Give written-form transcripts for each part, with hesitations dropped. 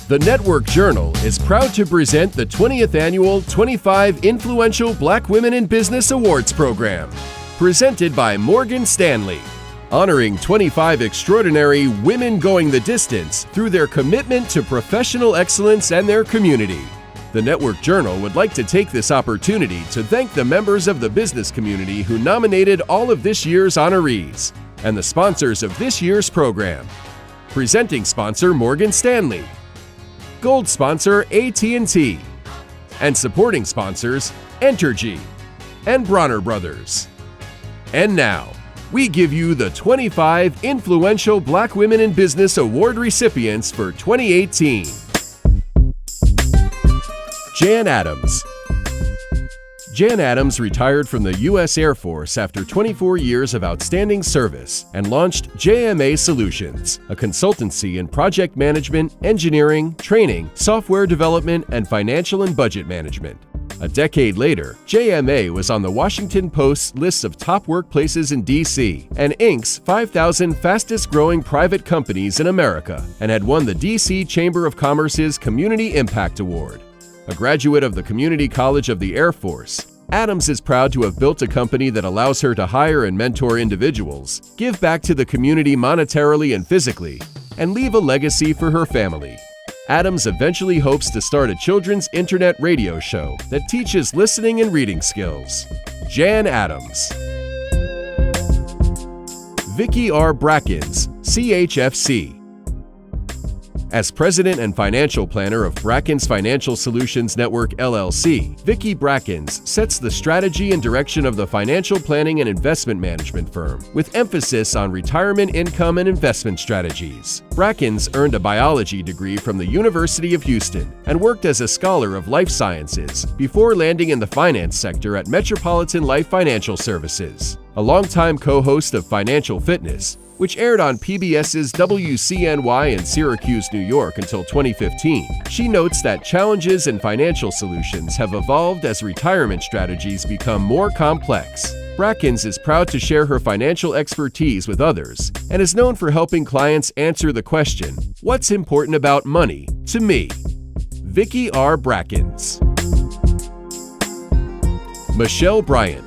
The Network Journal is proud to present the 20th annual 25 Influential Black Women in Business Awards program, presented by Morgan Stanley, honoring 25 extraordinary women going the distance through their commitment to professional excellence and their community. The Network Journal would like to take this opportunity to thank the members of the business community who nominated all of this year's honorees and the sponsors of this year's program. Presenting sponsor Morgan Stanley, gold sponsor AT&T, and supporting sponsors Entergy and Bronner Brothers. And now, we give you the 25 Influential Black Women in Business Award recipients for 2018. Jan Adams. Jan Adams retired from the U.S. Air Force after 24 years of outstanding service and launched JMA Solutions, a consultancy in project management, engineering, training, software development, and financial and budget management. A decade later, JMA was on the Washington Post's list of top workplaces in D.C. and Inc.'s 5,000 fastest-growing private companies in America and had won the D.C. Chamber of Commerce's Community Impact Award. A graduate of the Community College of the Air Force, Adams is proud to have built a company that allows her to hire and mentor individuals, give back to the community monetarily and physically, and leave a legacy for her family. Adams eventually hopes to start a children's internet radio show that teaches listening and reading skills. Jan Adams. Vicki R. Brackens, CHFC. As president and financial planner of Brackens Financial Solutions Network, LLC, Vicki Brackens sets the strategy and direction of the financial planning and investment management firm, with emphasis on retirement income and investment strategies. Brackens earned a biology degree from the University of Houston and worked as a scholar of life sciences before landing in the finance sector at Metropolitan Life Financial Services. A longtime co-host of Financial Fitness, which aired on PBS's WCNY in Syracuse, New York until 2015, she notes that challenges in financial solutions have evolved as retirement strategies become more complex. Brackens is proud to share her financial expertise with others and is known for helping clients answer the question, "What's important about money to me?" Vicki R. Brackens. Michelle Bryant.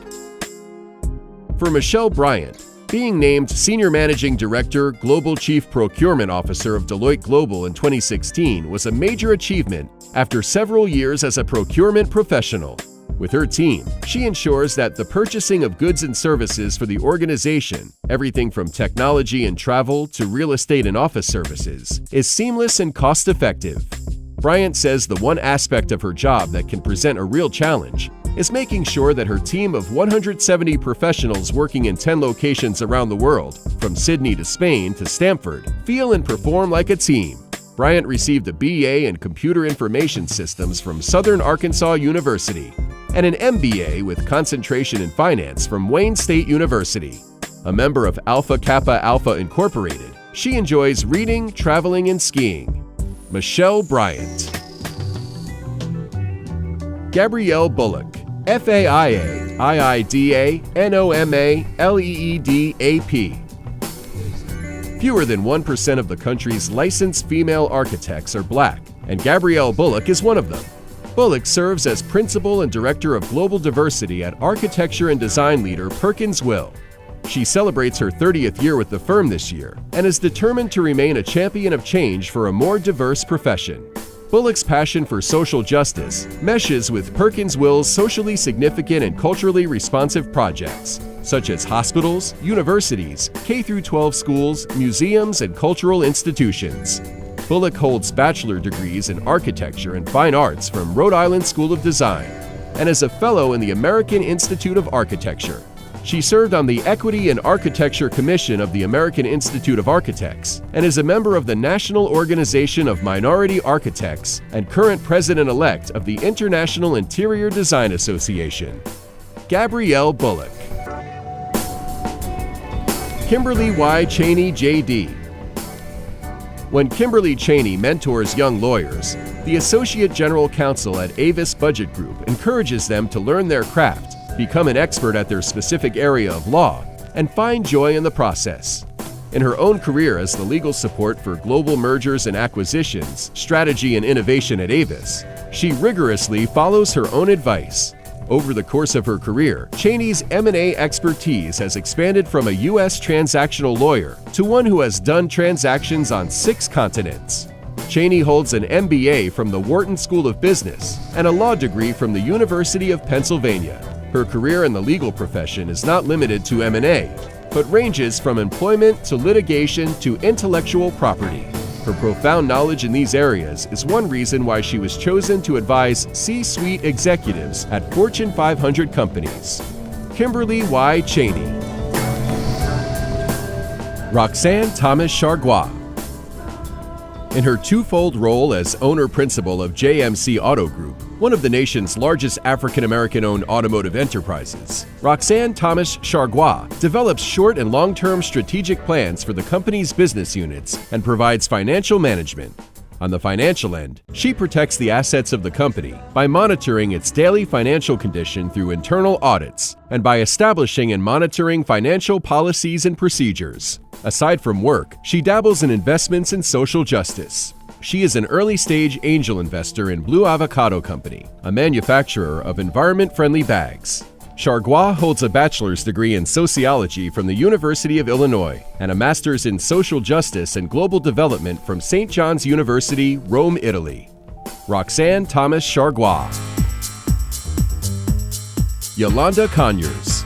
For Michelle Bryant, being named Senior Managing Director, Global Chief Procurement Officer of Deloitte Global in 2016 was a major achievement after several years as a procurement professional. With her team, she ensures that the purchasing of goods and services for the organization, everything from technology and travel to real estate and office services, is seamless and cost-effective. Bryant says the one aspect of her job that can present a real challenge is making sure that her team of 170 professionals working in 10 locations around the world, from Sydney to Spain to Stamford, feel and perform like a team. Bryant received a BA in Computer Information Systems from Southern Arkansas University and an MBA with concentration in finance from Wayne State University. A member of Alpha Kappa Alpha Incorporated, she enjoys reading, traveling, and skiing. Michelle Bryant. Gabrielle Bullock. FAIA-IIDA-NOMA-LEEDAP. Fewer than 1% of the country's licensed female architects are Black, and Gabrielle Bullock is one of them. Bullock serves as Principal and Director of Global Diversity at architecture and design leader Perkins Will. She celebrates her 30th year with the firm this year and is determined to remain a champion of change for a more diverse profession. Bullock's passion for social justice meshes with Perkins Will's socially significant and culturally responsive projects, such as hospitals, universities, K-12 schools, museums, and cultural institutions. Bullock holds bachelor degrees in architecture and fine arts from Rhode Island School of Design and is a fellow in the American Institute of Architecture. She served on the Equity and Architecture Commission of the American Institute of Architects and is a member of the National Organization of Minority Architects and current president-elect of the International Interior Design Association. Gabrielle Bullock. Kimberly Y. Cheney, J.D. When Kimberly Cheney mentors young lawyers, the Associate General Counsel at Avis Budget Group encourages them to learn their craft, become an expert at their specific area of law, and find joy in the process. In her own career as the legal support for global mergers and acquisitions, strategy and innovation at Avis, she rigorously follows her own advice. Over the course of her career, Cheney's M&A expertise has expanded from a U.S. transactional lawyer to one who has done transactions on 6 continents. Cheney holds an MBA from the Wharton School of Business and a law degree from the University of Pennsylvania. Her career in the legal profession is not limited to M&A, but ranges from employment to litigation to intellectual property. Her profound knowledge in these areas is one reason why she was chosen to advise C-suite executives at Fortune 500 companies. Kimberly Y. Cheney. Roxanne Thomas Chargois. In her twofold role as owner-principal of JMC Auto Group, one of the nation's largest African-American-owned automotive enterprises, Roxanne Thomas Chargois develops short and long-term strategic plans for the company's business units and provides financial management. On the financial end, she protects the assets of the company by monitoring its daily financial condition through internal audits and by establishing and monitoring financial policies and procedures. Aside from work, she dabbles in investments in social justice. She is an early-stage angel investor in Blue Avocado Company, a manufacturer of environment-friendly bags. Chargois holds a bachelor's degree in sociology from the University of Illinois and a master's in social justice and global development from St. John's University, Rome, Italy. Roxanne Thomas Chargois. Yolanda Conyers.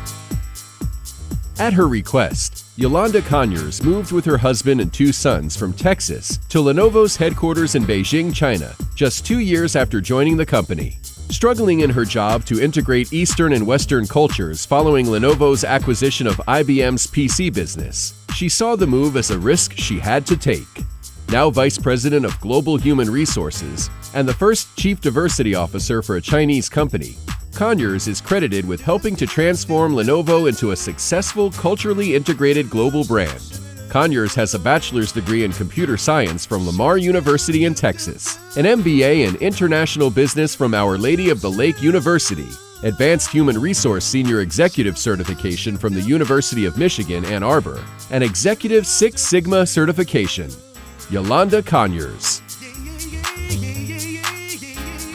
At her request, Yolanda Conyers moved with her husband and 2 sons from Texas to Lenovo's headquarters in Beijing, China, just 2 years after joining the company. Struggling in her job to integrate Eastern and Western cultures following Lenovo's acquisition of IBM's PC business, she saw the move as a risk she had to take. Now Vice President of Global Human Resources and the first Chief Diversity Officer for a Chinese company, Conyers is credited with helping to transform Lenovo into a successful, culturally integrated global brand. Conyers has a bachelor's degree in computer science from Lamar University in Texas, an MBA in international business from Our Lady of the Lake University, advanced human resource senior executive certification from the University of Michigan, Ann Arbor, and executive Six Sigma certification. Yolanda Conyers.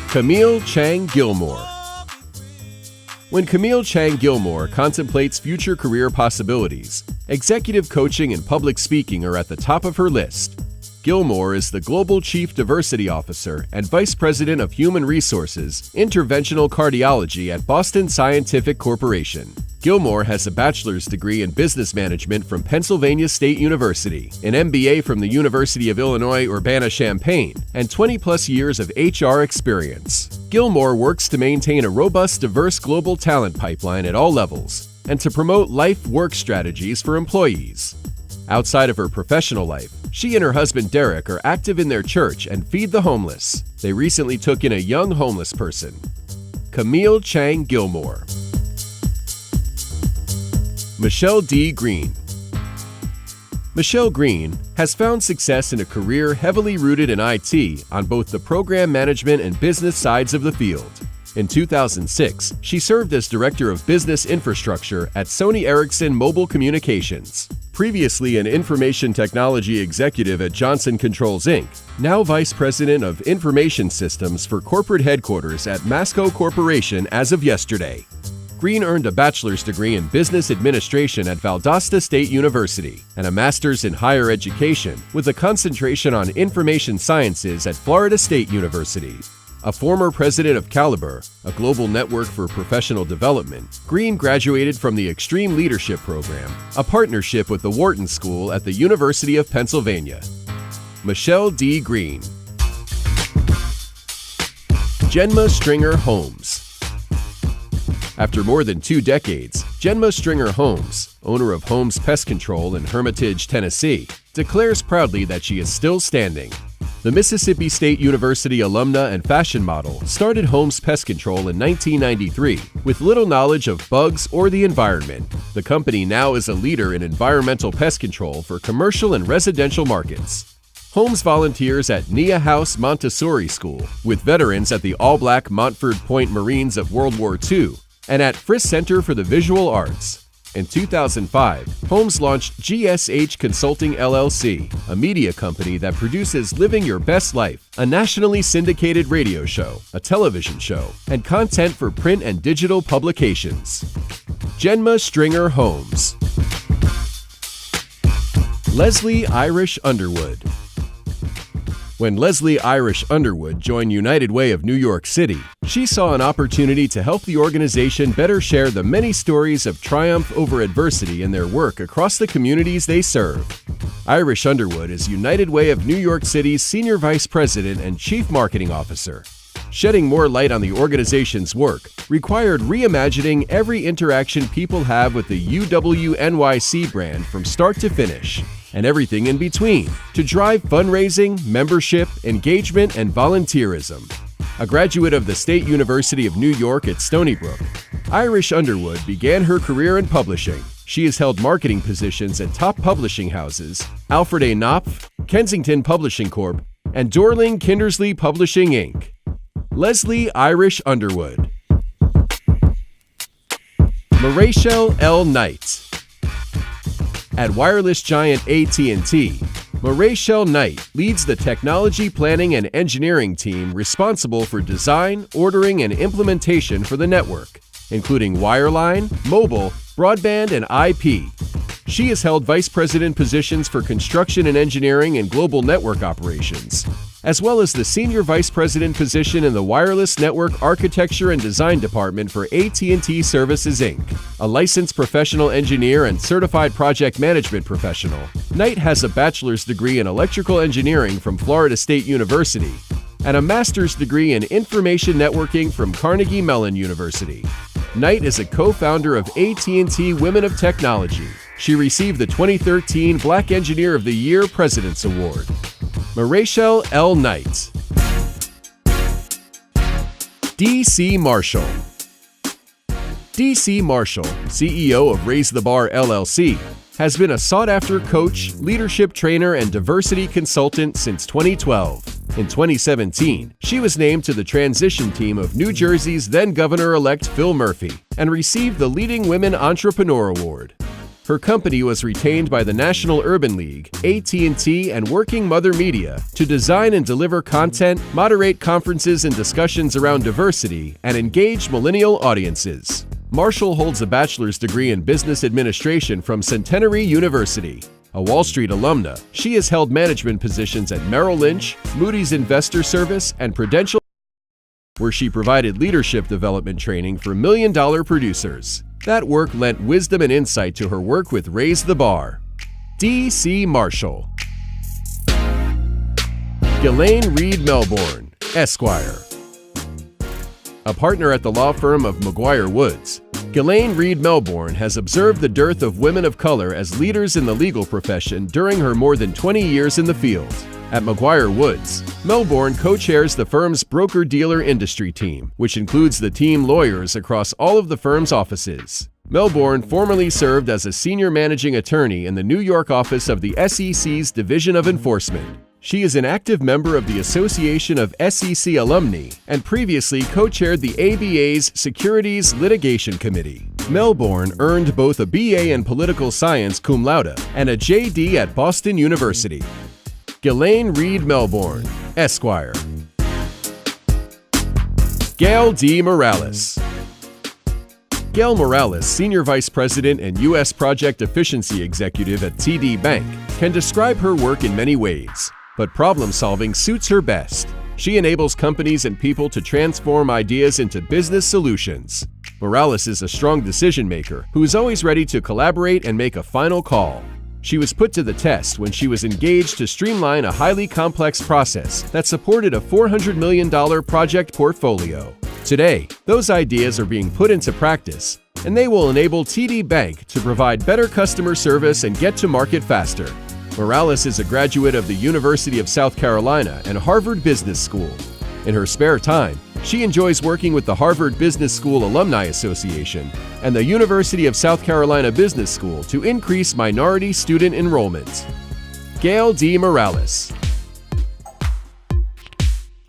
Camille Chang Gilmore. When Camille Chang Gilmore contemplates future career possibilities, executive coaching and public speaking are at the top of her list. Gilmore is the Global Chief Diversity Officer and Vice President of Human Resources, Interventional Cardiology at Boston Scientific Corporation. Gilmore has a bachelor's degree in business management from Pennsylvania State University, an MBA from the University of Illinois Urbana-Champaign, and 20-plus years of HR experience. Gilmore works to maintain a robust, diverse global talent pipeline at all levels and to promote life-work strategies for employees. Outside of her professional life, she and her husband Derek are active in their church and feed the homeless. They recently took in a young homeless person. Camille Chang Gilmore. Michelle D. Green. Michelle Green has found success in a career heavily rooted in IT on both the program management and business sides of the field. In 2006, she served as Director of Business Infrastructure at Sony Ericsson Mobile Communications. Previously an information technology executive at Johnson Controls Inc., now Vice President of Information Systems for corporate headquarters at Masco Corporation as of yesterday. Green earned a bachelor's degree in business administration at Valdosta State University and a master's in higher education with a concentration on information sciences at Florida State University. A former president of Caliber, a global network for professional development, Green graduated from the Extreme Leadership Program, a partnership with the Wharton School at the University of Pennsylvania. Michelle D. Green. Jenma Stringer Holmes. After more than 2 decades, Jenma Stringer Holmes, owner of Holmes Pest Control in Hermitage, Tennessee, declares proudly that she is still standing. The Mississippi State University alumna and fashion model started Holmes Pest Control in 1993 with little knowledge of bugs or the environment. The company now is a leader in environmental pest control for commercial and residential markets. Holmes volunteers at Nia House Montessori School with veterans at the all-black Montford Point Marines of World War II and at Friss Center for the Visual Arts. In 2005, Holmes launched GSH Consulting LLC, a media company that produces Living Your Best Life, a nationally syndicated radio show, a television show, and content for print and digital publications. Jenma Stringer Holmes. Leslie Irish Underwood. When Leslie Irish Underwood joined United Way of New York City, she saw an opportunity to help the organization better share the many stories of triumph over adversity in their work across the communities they serve. Irish Underwood is United Way of New York City's Senior Vice President and Chief Marketing Officer. Shedding more light on the organization's work required reimagining every interaction people have with the UWNYC brand from start to finish, and everything in between, to drive fundraising, membership, engagement, and volunteerism. A graduate of the State University of New York at Stony Brook, Irish Underwood began her career in publishing. She has held marketing positions at top publishing houses, Alfred A. Knopf, Kensington Publishing Corp., and Dorling Kindersley Publishing, Inc. Leslie Irish Underwood. Marachelle L. Knight. At wireless giant AT&T, Marachelle Knight leads the technology planning and engineering team responsible for design, ordering, and implementation for the network, including wireline, mobile, broadband, and IP. She has held vice president positions for construction and engineering and global network operations, as well as the senior vice president position in the wireless network architecture and design department for AT&T Services, Inc. A licensed professional engineer and certified project management professional, Knight has a bachelor's degree in electrical engineering from Florida State University and a master's degree in information networking from Carnegie Mellon University. Knight is a co-founder of AT&T Women of Technology. She received the 2013 Black Engineer of the Year President's Award. Marachelle L. Knight. D.C. Marshall. D.C. Marshall, CEO of Raise the Bar LLC, has been a sought-after coach, leadership trainer, and diversity consultant since 2012. In 2017, she was named to the transition team of New Jersey's then-Governor-elect Phil Murphy and received the Leading Women Entrepreneur Award. Her company was retained by the National Urban League, AT&T, and Working Mother Media to design and deliver content, moderate conferences and discussions around diversity, and engage millennial audiences. Marshall holds a bachelor's degree in business administration from Centenary University. A Wall Street alumna, she has held management positions at Merrill Lynch, Moody's Investor Service, and Prudential, where she provided leadership development training for million-dollar producers. That work lent wisdom and insight to her work with Raise the Bar. D.C. Marshall. Ghislaine Reed Melbourne, Esquire. A partner at the law firm of McGuire Woods, Ghislaine Reed Melbourne has observed the dearth of women of color as leaders in the legal profession during her more than 20 years in the field. At McGuire Woods, Melbourne co-chairs the firm's broker-dealer industry team, which includes the team lawyers across all of the firm's offices. Melbourne formerly served as a senior managing attorney in the New York office of the SEC's Division of Enforcement. She is an active member of the Association of SEC Alumni and previously co-chaired the ABA's Securities Litigation Committee. Melbourne earned both a BA in Political Science cum laude and a JD at Boston University. Ghislaine Reed Melbourne, Esquire. Gail D. Morales. Gail Morales, Senior Vice President and U.S. Project Efficiency Executive at TD Bank, can describe her work in many ways, but problem-solving suits her best. She enables companies and people to transform ideas into business solutions. Morales is a strong decision-maker who is always ready to collaborate and make a final call. She was put to the test when she was engaged to streamline a highly complex process that supported a $400 million project portfolio. Today, those ideas are being put into practice, and they will enable TD Bank to provide better customer service and get to market faster. Morales is a graduate of the University of South Carolina and Harvard Business School. In her spare time, she enjoys working with the Harvard Business School Alumni Association and the University of South Carolina Business School to increase minority student enrollment. Gail D. Morales.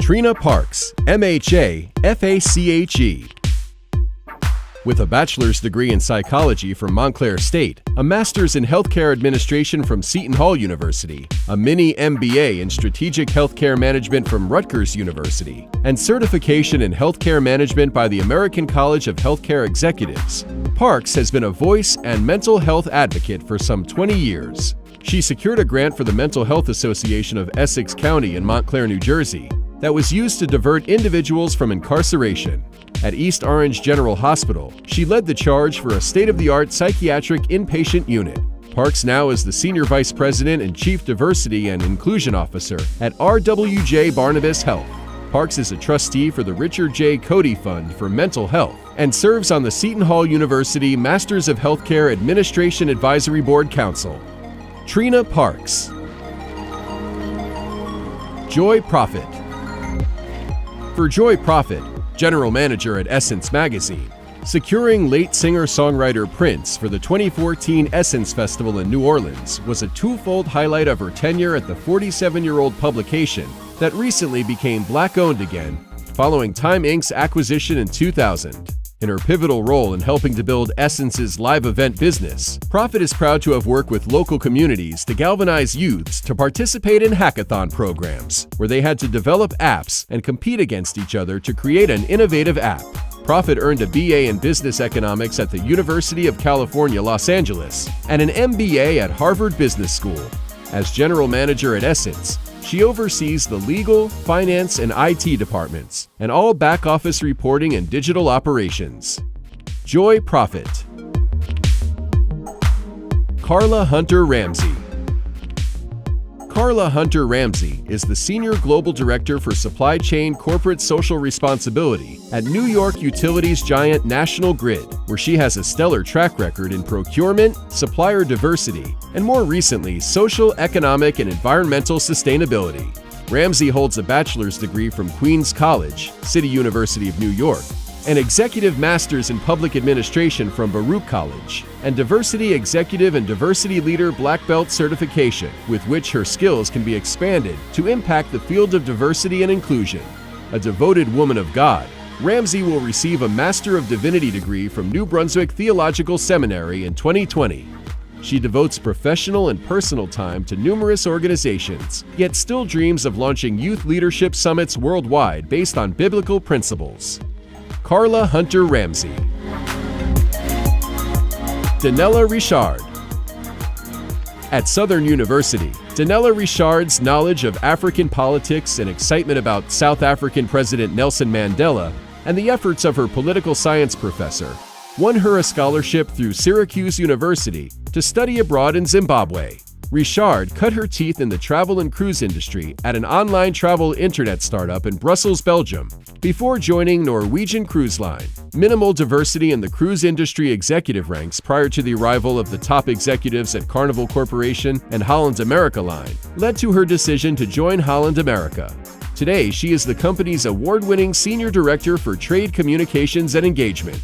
Trina Parks, MHA, FACHE. With a bachelor's degree in psychology from Montclair State, a master's in healthcare administration from Seton Hall University, a mini MBA in strategic healthcare management from Rutgers University, and certification in healthcare management by the American College of Healthcare Executives, Parks has been a voice and mental health advocate for some 20 years. She secured a grant for the Mental Health Association of Essex County in Montclair, New Jersey, that was used to divert individuals from incarceration. At East Orange General Hospital, she led the charge for a state-of-the-art psychiatric inpatient unit. Parks now is the Senior Vice President and Chief Diversity and Inclusion Officer at RWJ Barnabas Health. Parks is a trustee for the Richard J. Cody Fund for Mental Health and serves on the Seton Hall University Masters of Healthcare Administration Advisory Board Council. Trina Parks. Joy Profit. For Joy Profit, General Manager at Essence Magazine, securing late singer-songwriter Prince for the 2014 Essence Festival in New Orleans was a twofold highlight of her tenure at the 47-year-old publication that recently became Black-owned again following Time Inc.'s acquisition in 2000. In her pivotal role in helping to build Essence's live event business, Profit is proud to have worked with local communities to galvanize youths to participate in hackathon programs, where they had to develop apps and compete against each other to create an innovative app. Profit earned a BA in Business Economics at the University of California, Los Angeles, and an MBA at Harvard Business School. As General Manager at Essence, she oversees the legal, finance, and IT departments, and all back-office reporting and digital operations. Joy Profit. Carla Hunter Ramsey. Carla Hunter Ramsey is the Senior Global Director for Supply Chain Corporate Social Responsibility at New York utilities giant National Grid, where she has a stellar track record in procurement, supplier diversity, and more recently, social, economic, and environmental sustainability. Ramsey holds a bachelor's degree from Queens College, City University of New York, an executive master's in public administration from Baruch College, and Diversity Executive and Diversity Leader Black Belt certification, with which her skills can be expanded to impact the field of diversity and inclusion. A devoted woman of God, Ramsey will receive a Master of Divinity degree from New Brunswick Theological Seminary in 2020. She devotes professional and personal time to numerous organizations, yet still dreams of launching youth leadership summits worldwide based on biblical principles. Carla Hunter Ramsey. Danella Richard. At Southern University, Danella Richard's knowledge of African politics and excitement about South African President Nelson Mandela and the efforts of her political science professor won her a scholarship through Syracuse University to study abroad in Zimbabwe. Richard cut her teeth in the travel and cruise industry at an online travel internet startup in Brussels, Belgium, before joining Norwegian Cruise Line. Minimal diversity in the cruise industry executive ranks prior to the arrival of the top executives at Carnival Corporation and Holland America Line led to her decision to join Holland America. Today, she is the company's award-winning Senior Director for Trade Communications and Engagement.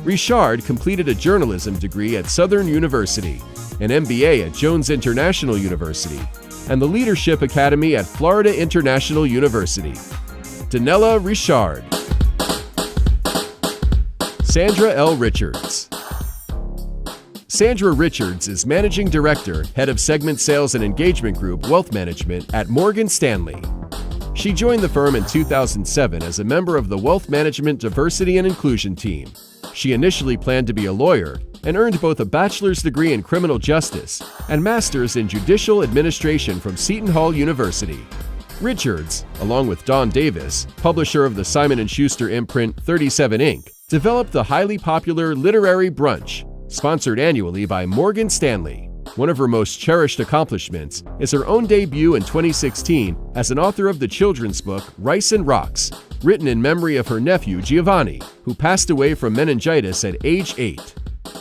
Richard completed a journalism degree at Southern University, an MBA at Jones International University, and the Leadership Academy at Florida International University. Danella Richard. Sandra L. Richards. Sandra Richards is Managing Director, Head of Segment Sales and Engagement Group Wealth Management at Morgan Stanley. She joined the firm in 2007 as a member of the Wealth Management Diversity and Inclusion team. She initially planned to be a lawyer and earned both a bachelor's degree in criminal justice and master's in judicial administration from Seton Hall University. Richards, along with Don Davis, publisher of the Simon & Schuster imprint 37 Inc., developed the highly popular Literary Brunch, sponsored annually by Morgan Stanley. One of her most cherished accomplishments is her own debut in 2016 as an author of the children's book Rice and Rocks, written in memory of her nephew Giovanni, who passed away from meningitis at age 8.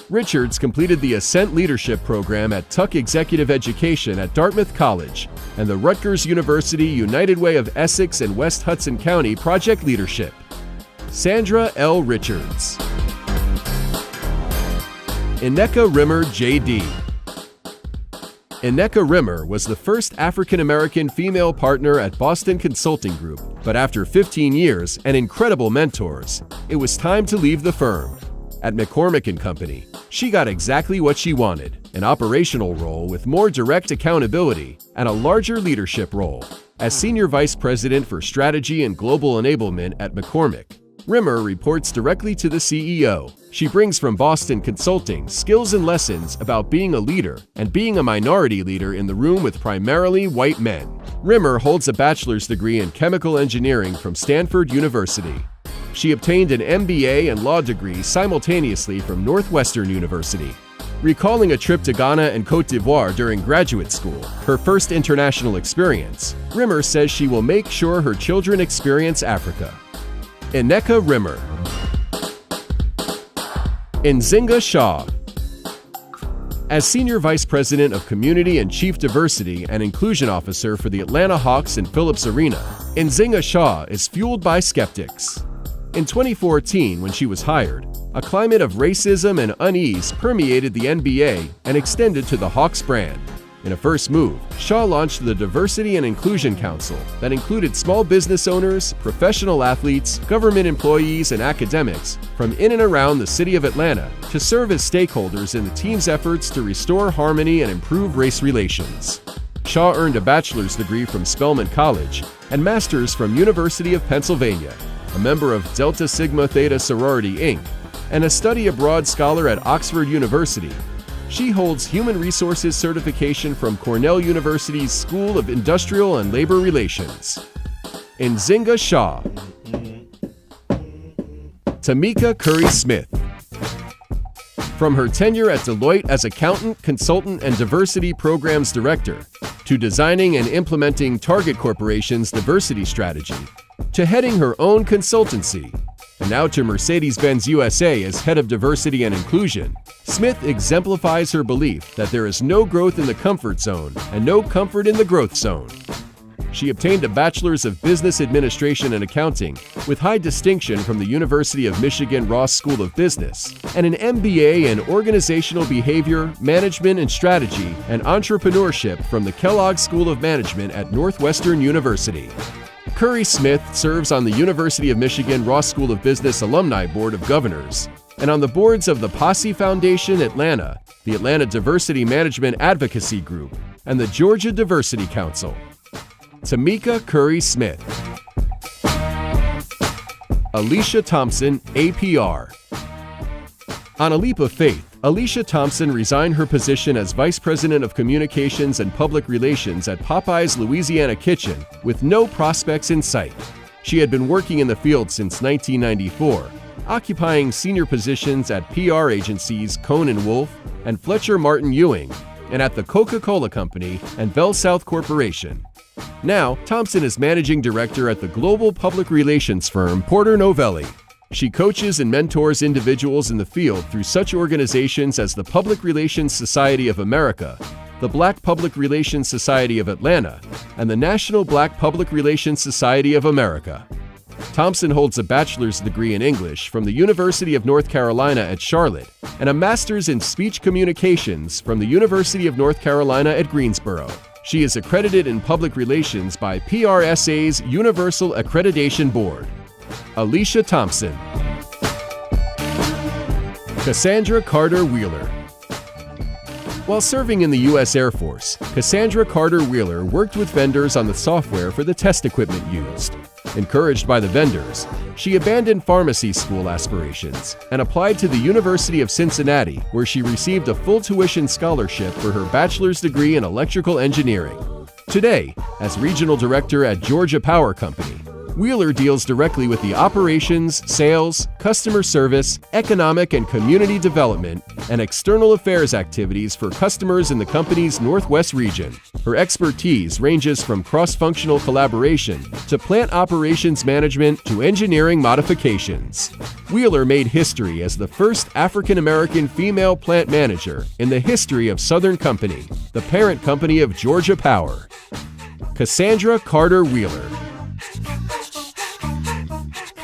Richards completed the Ascent Leadership Program at Tuck Executive Education at Dartmouth College and the Rutgers University United Way of Essex and West Hudson County Project Leadership. Sandra L. Richards. Ineka Rimmer, J.D. Ineka Rimmer was the first African-American female partner at Boston Consulting Group, but after 15 years and incredible mentors, it was time to leave the firm. At McCormick & Company, she got exactly what she wanted, an operational role with more direct accountability and a larger leadership role. As Senior Vice President for Strategy and Global Enablement at McCormick, Rimmer reports directly to the CEO. She brings from Boston Consulting skills and lessons about being a leader and being a minority leader in the room with primarily white men. Rimmer holds a bachelor's degree in chemical engineering from Stanford University. She obtained an MBA and law degree simultaneously from Northwestern University. Recalling a trip to Ghana and Côte d'Ivoire during graduate school, her first international experience, Rimmer says she will make sure her children experience Africa. Ineka Rimmer. Nzinga Shaw. As Senior Vice President of Community and Chief Diversity and Inclusion Officer for the Atlanta Hawks in Phillips Arena, Nzinga Shaw is fueled by skeptics. In 2014, when she was hired, a climate of racism and unease permeated the NBA and extended to the Hawks brand. In a first move, Shaw launched the Diversity and Inclusion Council that included small business owners, professional athletes, government employees, and academics from in and around the city of Atlanta to serve as stakeholders in the team's efforts to restore harmony and improve race relations. Shaw earned a bachelor's degree from Spelman College and master's from University of Pennsylvania, a member of Delta Sigma Theta Sorority Inc., and a study abroad scholar at Oxford University. She holds Human Resources Certification from Cornell University's School of Industrial and Labor Relations. Nzinga Shaw. Tamika Curry-Smith. From her tenure at Deloitte as Accountant, Consultant, and Diversity Programs Director, to designing and implementing Target Corporation's diversity strategy, to heading her own consultancy, and now to Mercedes-Benz USA as Head of Diversity and Inclusion, Smith exemplifies her belief that there is no growth in the comfort zone and no comfort in the growth zone. She obtained a Bachelor's of Business Administration and Accounting with high distinction from the University of Michigan Ross School of Business and an MBA in Organizational Behavior, Management and Strategy and Entrepreneurship from the Kellogg School of Management at Northwestern University. Curry-Smith serves on the University of Michigan Ross School of Business Alumni Board of Governors and on the boards of the Posse Foundation Atlanta, the Atlanta Diversity Management Advocacy Group, and the Georgia Diversity Council. Tamika Curry-Smith. Alicia Thompson, APR. On a leap of faith, Alicia Thompson resigned her position as Vice President of Communications and Public Relations at Popeye's Louisiana Kitchen with no prospects in sight. She had been working in the field since 1994, occupying senior positions at PR agencies Cohn & Wolfe and Fletcher Martin Ewing, and at the Coca-Cola Company and Bell South Corporation. Now, Thompson is Managing Director at the global public relations firm Porter Novelli. She coaches and mentors individuals in the field through such organizations as the Public Relations Society of America, the Black Public Relations Society of Atlanta, and the National Black Public Relations Society of America. Thompson holds a bachelor's degree in English from the University of North Carolina at Charlotte and a master's in speech communications from the University of North Carolina at Greensboro. She is accredited in public relations by PRSA's Universal Accreditation Board. Alicia Thompson. Cassandra Carter Wheeler. While serving in the U.S. Air Force, Cassandra Carter Wheeler worked with vendors on the software for the test equipment used. Encouraged by the vendors, she abandoned pharmacy school aspirations and applied to the University of Cincinnati, where she received a full tuition scholarship for her bachelor's degree in electrical engineering. Today, as regional director at Georgia Power Company, Wheeler deals directly with the operations, sales, customer service, economic and community development, and external affairs activities for customers in the company's Northwest region. Her expertise ranges from cross-functional collaboration to plant operations management to engineering modifications. Wheeler made history as the first African-American female plant manager in the history of Southern Company, the parent company of Georgia Power. Cassandra Carter Wheeler.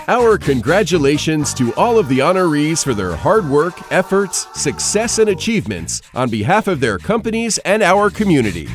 Our congratulations to all of the honorees for their hard work, efforts, success, and achievements on behalf of their companies and our community.